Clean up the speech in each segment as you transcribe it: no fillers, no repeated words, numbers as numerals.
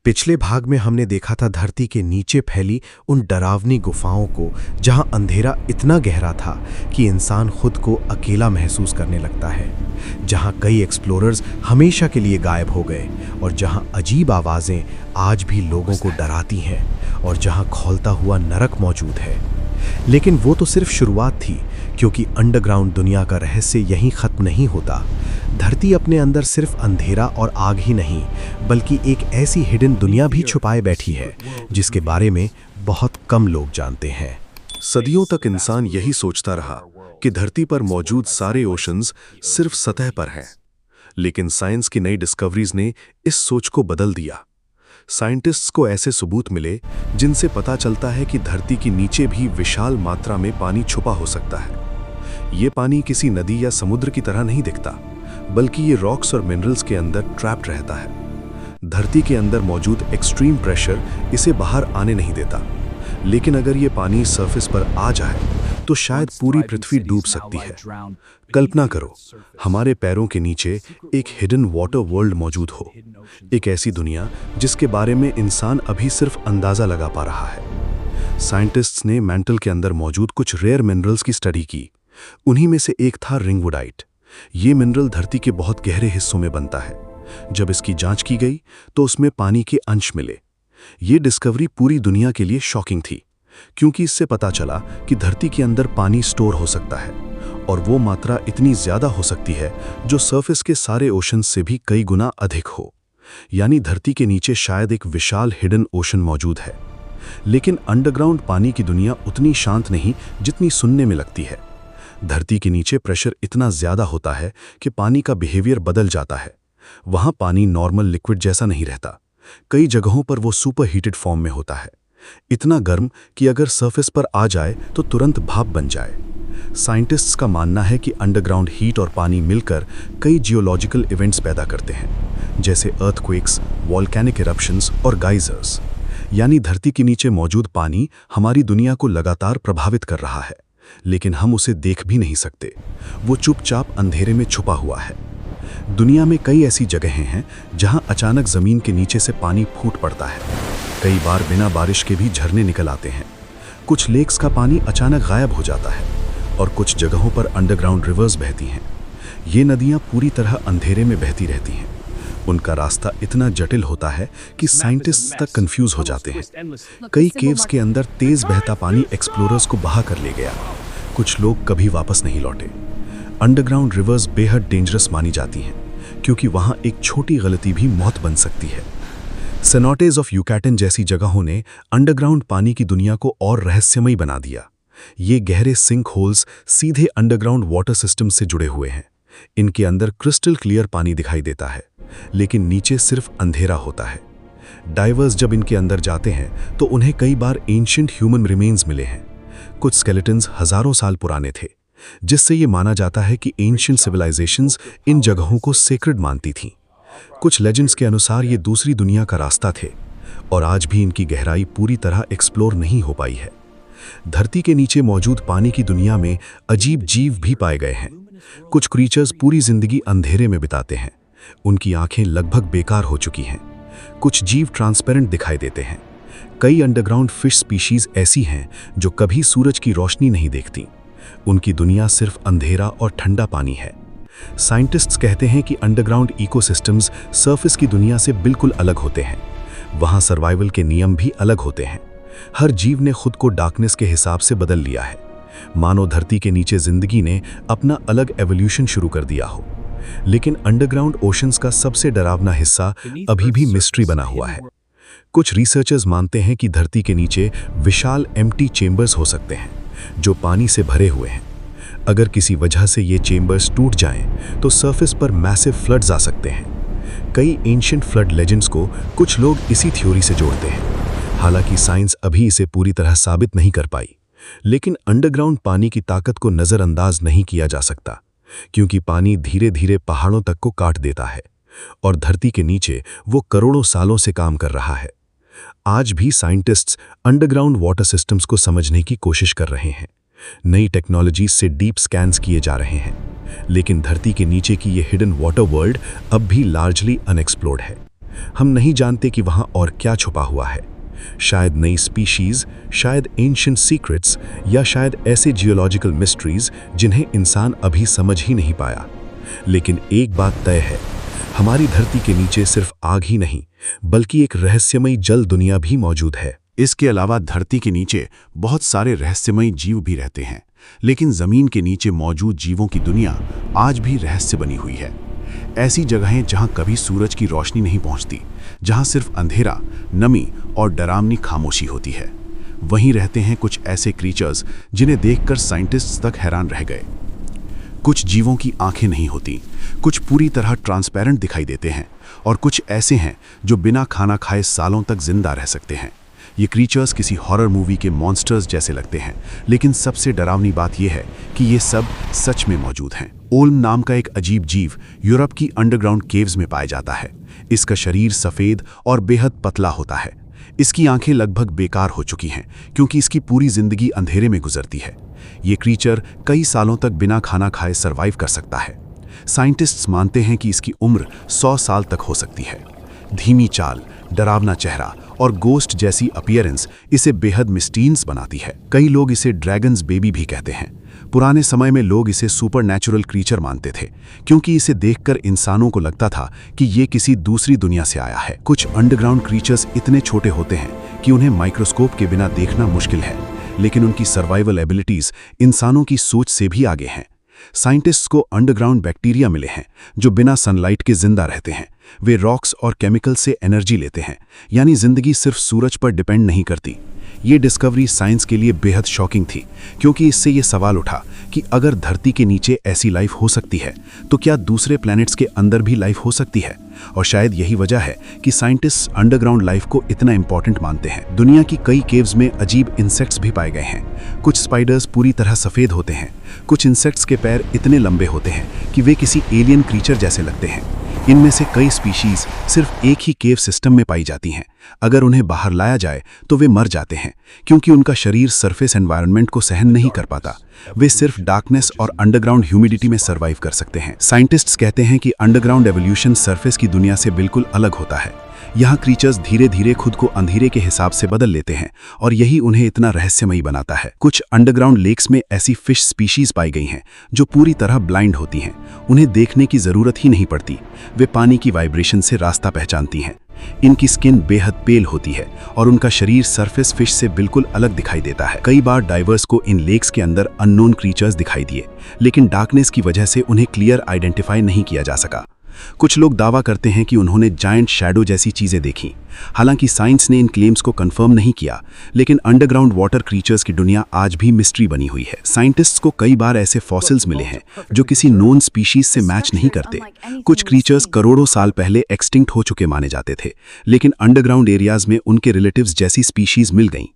पिछले भाग में हमने देखा था धरती के नीचे फैली उन डरावनी गुफाओं को, जहां अंधेरा इतना गहरा था कि इंसान खुद को अकेला महसूस करने लगता है, जहां कई एक्सप्लोरर्स हमेशा के लिए गायब हो गए और जहां अजीब आवाज़ें आज भी लोगों को डराती हैं और जहां खौलता हुआ नरक मौजूद है। लेकिन वो तो सिर्फ शुरुआत थी, क्योंकि अंडरग्राउंड दुनिया का रहस्य यहीं ख़त्म नहीं होता। धरती अपने अंदर सिर्फ अंधेरा और आग ही नहीं, बल्कि एक ऐसी हिडन दुनिया भी छुपाए बैठी है जिसके बारे में बहुत कम लोग जानते हैं। सदियों तक इंसान यही सोचता रहा कि धरती पर मौजूद सारे ओशंस सिर्फ सतह पर हैं, लेकिन साइंस की नई डिस्कवरीज ने इस सोच को बदल दिया। साइंटिस्ट्स को ऐसे सबूत मिले जिनसे पता चलता है कि धरती के नीचे भी विशाल मात्रा में पानी छुपा हो सकता है। ये पानी किसी नदी या समुद्र की तरह नहीं दिखता, बल्कि ये रॉक्स और मिनरल्स के अंदर ट्रैप्ड रहता है। धरती के अंदर मौजूद एक्सट्रीम प्रेशर इसे बाहर आने नहीं देता, लेकिन अगर ये पानी सरफेस पर आ जाए तो शायद पूरी पृथ्वी डूब सकती है। कल्पना करो, हमारे पैरों के नीचे एक हिडन वाटर वर्ल्ड मौजूद हो, एक ऐसी दुनिया जिसके बारे में इंसान अभी सिर्फ अंदाजा लगा पा रहा है। साइंटिस्ट्स ने मैंटल के अंदर मौजूद कुछ रेयर मिनरल्स की स्टडी की। उन्हीं में से एक था रिंगवुडाइट। ये मिनरल धरती के बहुत गहरे हिस्सों में बनता है। जब इसकी जांच की गई तो उसमें पानी के अंश मिले। ये डिस्कवरी पूरी दुनिया के लिए शॉकिंग थी, क्योंकि इससे पता चला कि धरती के अंदर पानी स्टोर हो सकता है और वो मात्रा इतनी ज्यादा हो सकती है जो सरफेस के सारे ओशन से भी कई गुना अधिक हो। यानी धरती के नीचे शायद एक विशाल हिडन ओशन मौजूद है। लेकिन अंडरग्राउंड पानी की दुनिया उतनी शांत नहीं जितनी सुनने में लगती है। धरती के नीचे प्रेशर इतना ज्यादा होता है कि पानी का बिहेवियर बदल जाता है। वहां पानी नॉर्मल लिक्विड जैसा नहीं रहता। कई जगहों पर वो सुपर हीटेड फॉर्म में होता है, इतना गर्म कि अगर सरफेस पर आ जाए तो तुरंत भाप बन जाए। साइंटिस्ट्स का मानना है कि अंडरग्राउंड हीट और पानी मिलकर कई जियोलॉजिकल इवेंट्स पैदा करते हैं, जैसे अर्थक्वेक्स, वॉल्केनिक इरप्शंस और गाइजर्स। यानी धरती के नीचे मौजूद पानी हमारी दुनिया को लगातार प्रभावित कर रहा है, लेकिन हम उसे देख भी नहीं सकते। वो चुपचाप अंधेरे में छुपा हुआ है। दुनिया में कई ऐसी जगहें हैं जहां अचानक जमीन के नीचे से पानी फूट पड़ता है। कई बार बिना बारिश के भी झरने निकल आते हैं। कुछ लेक्स का पानी अचानक गायब हो जाता है और कुछ जगहों पर अंडरग्राउंड रिवर्स बहती हैं। ये नदियां पूरी तरह अंधेरे में बहती रहती हैं। उनका रास्ता इतना जटिल होता है कि साइंटिस्ट तक कंफ्यूज हो जाते हैं। कई केव्स के अंदर तेज बहता पानी एक्सप्लोरर्स को बहा कर ले गया। कुछ लोग कभी वापस नहीं लौटे। अंडरग्राउंड रिवर्स बेहद डेंजरस मानी जाती हैं, क्योंकि वहां एक छोटी गलती भी मौत बन सकती है। सेनोटेज ऑफ यूकैटन जैसी जगहों ने अंडरग्राउंड पानी की दुनिया को और रहस्यमयी बना दिया। ये गहरे सिंक होल्स सीधे अंडरग्राउंड वाटर सिस्टम से जुड़े हुए हैं। इनके अंदर क्रिस्टल क्लियर पानी दिखाई देता है, लेकिन नीचे सिर्फ अंधेरा होता है। डाइवर्स जब इनके अंदर जाते हैं तो उन्हें कई बार एंशिएंट ह्यूमन रिमेन्स मिले हैं। कुछ स्केलेटन्स हजारों साल पुराने थे, जिससे ये माना जाता है कि एंशिएंट सिविलाइजेशंस इन जगहों को सेक्रेड मानती थीं। कुछ लेजेंड्स के अनुसार ये दूसरी दुनिया का रास्ता थे और आज भी इनकी गहराई पूरी तरह एक्सप्लोर नहीं हो पाई है। धरती के नीचे मौजूद पानी की दुनिया में अजीब जीव भी पाए गए हैं। कुछ क्रीचर्स पूरी जिंदगी अंधेरे में बिताते हैं। उनकी आंखें लगभग बेकार हो चुकी हैं। कुछ जीव ट्रांसपेरेंट दिखाई देते हैं। कई अंडरग्राउंड फिश स्पीशीज ऐसी हैं जो कभी सूरज की रोशनी नहीं देखती। उनकी दुनिया सिर्फ अंधेरा और ठंडा पानी है। साइंटिस्ट्स कहते हैं कि अंडरग्राउंड इकोसिस्टम्स सरफेस की दुनिया से बिल्कुल अलग होते हैं। वहां सर्वाइवल के नियम भी अलग होते हैं। हर जीव ने खुद को डार्कनेस के हिसाब से बदल लिया है, मानो धरती के नीचे जिंदगी ने अपना अलग एवोल्यूशन शुरू कर दिया हो। लेकिन अंडरग्राउंड ओशंस का सबसे डरावना हिस्सा अभी भी मिस्ट्री बना हुआ है। कुछ रिसर्चर्स मानते हैं कि धरती के नीचे विशाल एम्प्टी चेंबर्स हो सकते हैं जो पानी से भरे हुए हैं। अगर किसी वजह से ये चेंबर्स टूट जाएं, तो सरफेस पर मैसिव फ्लड्स आ सकते हैं। कई एंशिएंट फ्लड लेजेंड्स को कुछ लोग इसी थ्योरी से जोड़ते हैं। हालांकि साइंस अभी इसे पूरी तरह साबित नहीं कर पाई, लेकिन अंडरग्राउंड पानी की ताकत को नज़रअंदाज नहीं किया जा सकता, क्योंकि पानी धीरे धीरे पहाड़ों तक को काट देता है और धरती के नीचे वो करोड़ों सालों से काम कर रहा है। आज भी साइंटिस्ट्स अंडरग्राउंड वाटर सिस्टम्स को समझने की कोशिश कर रहे हैं। नई टेक्नोलॉजी से डीप स्कैन्स किए जा रहे हैं, लेकिन धरती के नीचे की ये हिडन वाटर वर्ल्ड अब भी लार्जली अनएक्सप्लोर्ड है। हम नहीं जानते कि वहां और क्या छुपा हुआ है। शायद नई स्पीशीज, शायद एंशिएंट सीक्रेट्स, या शायद ऐसे जियोलॉजिकल मिस्ट्रीज जिन्हें इंसान अभी समझ ही नहीं पाया। लेकिन एक बात तय है, हमारी धरती के नीचे सिर्फ आग ही नहीं बल्कि एक रहस्यमयी जल दुनिया भी मौजूद है। इसके अलावा धरती के नीचे बहुत सारे रहस्यमयी जीव भी रहते हैं, लेकिन जमीन के नीचे मौजूद जीवों की दुनिया आज भी रहस्य बनी हुई है। ऐसी जगहें जहां कभी सूरज की रोशनी नहीं पहुंचती, जहां सिर्फ अंधेरा, नमी और डरावनी खामोशी होती है, वहीं रहते हैं कुछ ऐसे क्रीचर्स जिन्हें देखकर साइंटिस्ट्स तक हैरान रह गए। कुछ जीवों की आंखें नहीं होती, कुछ पूरी तरह ट्रांसपेरेंट दिखाई देते हैं, और कुछ ऐसे हैं जो बिना खाना खाए सालों तक जिंदा रह सकते हैं। ये क्रीचर्स किसी हॉरर मूवी के मॉन्स्टर्स जैसे लगते हैं, लेकिन सबसे डरावनी बात यह है कि ये सब सच में मौजूद हैं। ओल्म नाम का एक अजीब जीव यूरोप की अंडरग्राउंड केव्स में पाया जाता है। इसका शरीर सफ़ेद और बेहद पतला होता है। इसकी आंखें लगभग बेकार हो चुकी हैं क्योंकि इसकी पूरी जिंदगी अंधेरे में गुजरती है। ये क्रीचर कई सालों तक बिना खाना खाए सरवाइव कर सकता है। साइंटिस्ट्स मानते हैं कि इसकी उम्र 100 साल तक हो सकती है। धीमी चाल, डरावना चेहरा और गोस्ट जैसी अपीयरेंस इसे बेहद मिस्टीरियस बनाती है। कई लोग इसे ड्रैगन्स बेबी भी कहते हैं। पुराने समय में लोग इसे सुपरनैचुरल क्रीचर मानते थे क्योंकि इसे देखकर इंसानों को लगता था कि ये किसी दूसरी दुनिया से आया है। कुछ अंडरग्राउंड क्रीचर्स इतने छोटे होते हैं कि उन्हें माइक्रोस्कोप के बिना देखना मुश्किल है, लेकिन उनकी सर्वाइवल एबिलिटीज इंसानों की सोच से भी आगे हैं। साइंटिस्ट्स को अंडरग्राउंड बैक्टीरिया मिले हैं जो बिना सनलाइट के जिंदा रहते हैं। वे रॉक्स और केमिकल से एनर्जी लेते हैं, यानी जिंदगी सिर्फ सूरज पर डिपेंड नहीं करती। ये डिस्कवरी साइंस के लिए बेहद शॉकिंग थी क्योंकि इससे ये सवाल उठा कि अगर धरती के नीचे ऐसी लाइफ हो सकती है तो क्या दूसरे प्लैनेट्स के अंदर भी लाइफ हो सकती है। और शायद यही वजह है कि साइंटिस्ट्स अंडरग्राउंड लाइफ को इतना इंपॉर्टेंट मानते हैं। दुनिया की कई केव्स में अजीब इंसेक्ट्स भी पाए गए हैं। कुछ स्पाइडर्स पूरी तरह सफ़ेद होते हैं। कुछ इंसेक्ट्स के पैर इतने लंबे होते हैं कि वे किसी एलियन क्रीचर जैसे लगते हैं। इनमें से कई स्पीशीज सिर्फ एक ही केव सिस्टम में पाई जाती हैं। अगर उन्हें बाहर लाया जाए तो वे मर जाते हैं क्योंकि उनका शरीर सरफेस एनवायरनमेंट को सहन नहीं कर पाता। वे सिर्फ डार्कनेस और अंडरग्राउंड ह्यूमिडिटी में सर्वाइव कर सकते हैं। साइंटिस्ट्स कहते हैं कि अंडरग्राउंड एवोल्यूशन सरफेस की दुनिया से बिल्कुल अलग होता है। यहाँ क्रीचर्स धीरे धीरे खुद को अंधेरे के हिसाब से बदल लेते हैं और यही उन्हें इतना रहस्यमयी बनाता है। कुछ अंडरग्राउंड लेक्स में ऐसी फिश स्पीशीज पाई गई हैं जो पूरी तरह ब्लाइंड होती हैं। उन्हें देखने की जरूरत ही नहीं पड़ती, वे पानी की वाइब्रेशन से रास्ता पहचानती हैं। इनकी स्किन बेहद पेल होती है और उनका शरीर सरफेस फिश से बिल्कुल अलग दिखाई देता है। कई बार डाइवर्स को इन लेक्स के अंदर अननोन क्रीचर्स दिखाई दिए, लेकिन डार्कनेस की वजह से उन्हें क्लियर आइडेंटिफाई नहीं किया जा सका। कुछ लोग दावा करते हैं कि उन्होंने जायंट शैडो जैसी चीजें देखीं। हालांकि साइंस ने इन क्लेम्स को कंफर्म नहीं किया, लेकिन अंडरग्राउंड वाटर क्रीचर्स की दुनिया आज भी मिस्ट्री बनी हुई है। साइंटिस्ट्स को कई बार ऐसे फॉसिल्स मिले हैं जो किसी नोन स्पीशीज से मैच नहीं करते। कुछ क्रीचर्स करोड़ों साल पहले एक्सटिंक्ट हो चुके माने जाते थे, लेकिन अंडरग्राउंड एरियाज में उनके रिलेटिव्स जैसी स्पीशीज मिल गईं।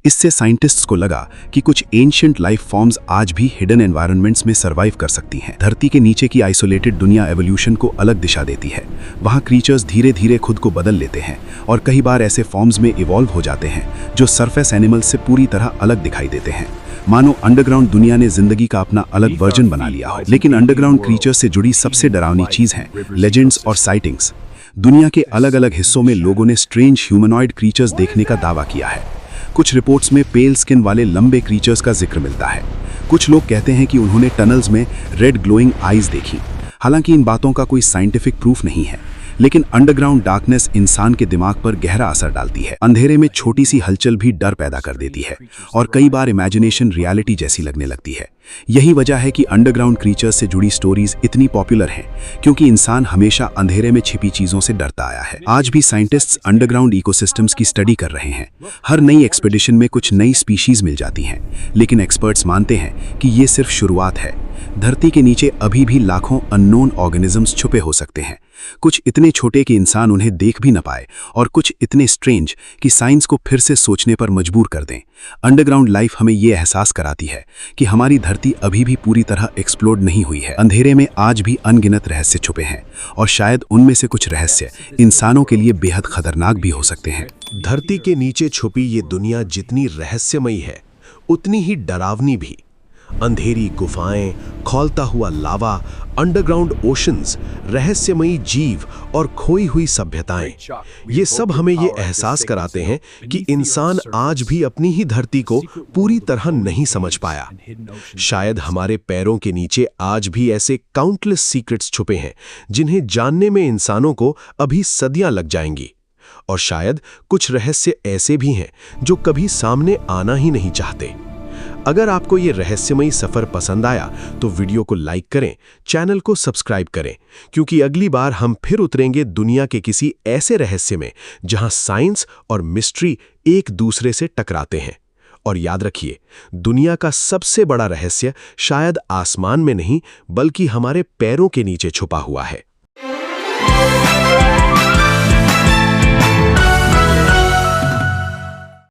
इससे साइंटिस्ट्स को लगा कि कुछ एंशिएंट लाइफ फॉर्म्स आज भी हिडन एनवायरनमेंट्स में सर्वाइव कर सकती हैं। धरती के नीचे की आइसोलेटेड दुनिया एवोल्यूशन को अलग दिशा देती है। वहाँ क्रीचर्स धीरे धीरे खुद को बदल लेते हैं और कई बार ऐसे फॉर्म्स में इवॉल्व हो जाते हैं जो सरफेस एनिमल्स से पूरी तरह अलग दिखाई देते हैं। मानो अंडरग्राउंड दुनिया ने जिंदगी का अपना अलग वर्जन बना लिया हो। लेकिन अंडरग्राउंड क्रीचर्स से जुड़ी सबसे डरावनी चीज है लेजेंड्स और साइटिंग्स। दुनिया के अलग अलग हिस्सों में लोगों ने स्ट्रेंज ह्यूमनॉइड क्रीचर्स देखने का दावा किया है। कुछ रिपोर्ट्स में पेल स्किन वाले लंबे क्रीचर्स का जिक्र मिलता है। कुछ लोग कहते हैं कि उन्होंने टनल्स में रेड ग्लोइंग आईज देखी। हालांकि इन बातों का कोई साइंटिफिक प्रूफ नहीं है, लेकिन अंडरग्राउंड डार्कनेस इंसान के दिमाग पर गहरा असर डालती है। अंधेरे में छोटी सी हलचल भी डर पैदा कर देती है और कई बार इमेजिनेशन रियलिटी जैसी लगने लगती है। यही वजह है कि अंडरग्राउंड क्रीचर्स से जुड़ी स्टोरीज इतनी पॉपुलर हैं, क्योंकि इंसान हमेशा अंधेरे में छिपी चीजों से डरता आया है। आज भी साइंटिस्ट्स अंडरग्राउंड इकोसिस्टम्स की स्टडी कर रहे हैं। हर नई एक्सपेडिशन में कुछ नई स्पीशीज मिल जाती हैं, लेकिन एक्सपर्ट्स मानते हैं कि ये सिर्फ शुरुआत है। धरती के नीचे अभी भी लाखों अननोन ऑर्गेनिजम्स छुपे हो सकते हैं। कुछ इतने छोटे कि इंसान उन्हें देख भी न पाए और कुछ इतने स्ट्रेंज कि साइंस को फिर से सोचने पर मजबूर कर दें। अंडरग्राउंड लाइफ हमें ये एहसास कराती है कि हमारी धरती अभी भी पूरी तरह एक्सप्लोर नहीं हुई है। अंधेरे में आज भी अनगिनत रहस्य छुपे हैं और शायद उनमें से कुछ रहस्य इंसानों के लिए बेहद खतरनाक भी हो सकते हैं। धरती के नीचे छुपी ये दुनिया जितनी रहस्यमयी है, उतनी ही डरावनी भी। अंधेरी गुफाएं, खौलता हुआ लावा, अंडरग्राउंड ओशंस, रहस्यमयी जीव और खोई हुई सभ्यताएं, ये सब हमें ये एहसास कराते हैं कि इंसान आज भी अपनी ही धरती को पूरी तरह नहीं समझ पाया। शायद हमारे पैरों के नीचे आज भी ऐसे काउंटलेस सीक्रेट्स छुपे हैं जिन्हें जानने में इंसानों को अभी सदियां लग जाएंगी। और शायद कुछ रहस्य ऐसे भी हैं जो कभी सामने आना ही नहीं चाहते। अगर आपको ये रहस्यमयी सफर पसंद आया तो वीडियो को लाइक करें, चैनल को सब्सक्राइब करें, क्योंकि अगली बार हम फिर उतरेंगे दुनिया के किसी ऐसे रहस्य में जहां साइंस और मिस्ट्री एक दूसरे से टकराते हैं। और याद रखिए, दुनिया का सबसे बड़ा रहस्य शायद आसमान में नहीं बल्कि हमारे पैरों के नीचे छुपा हुआ है।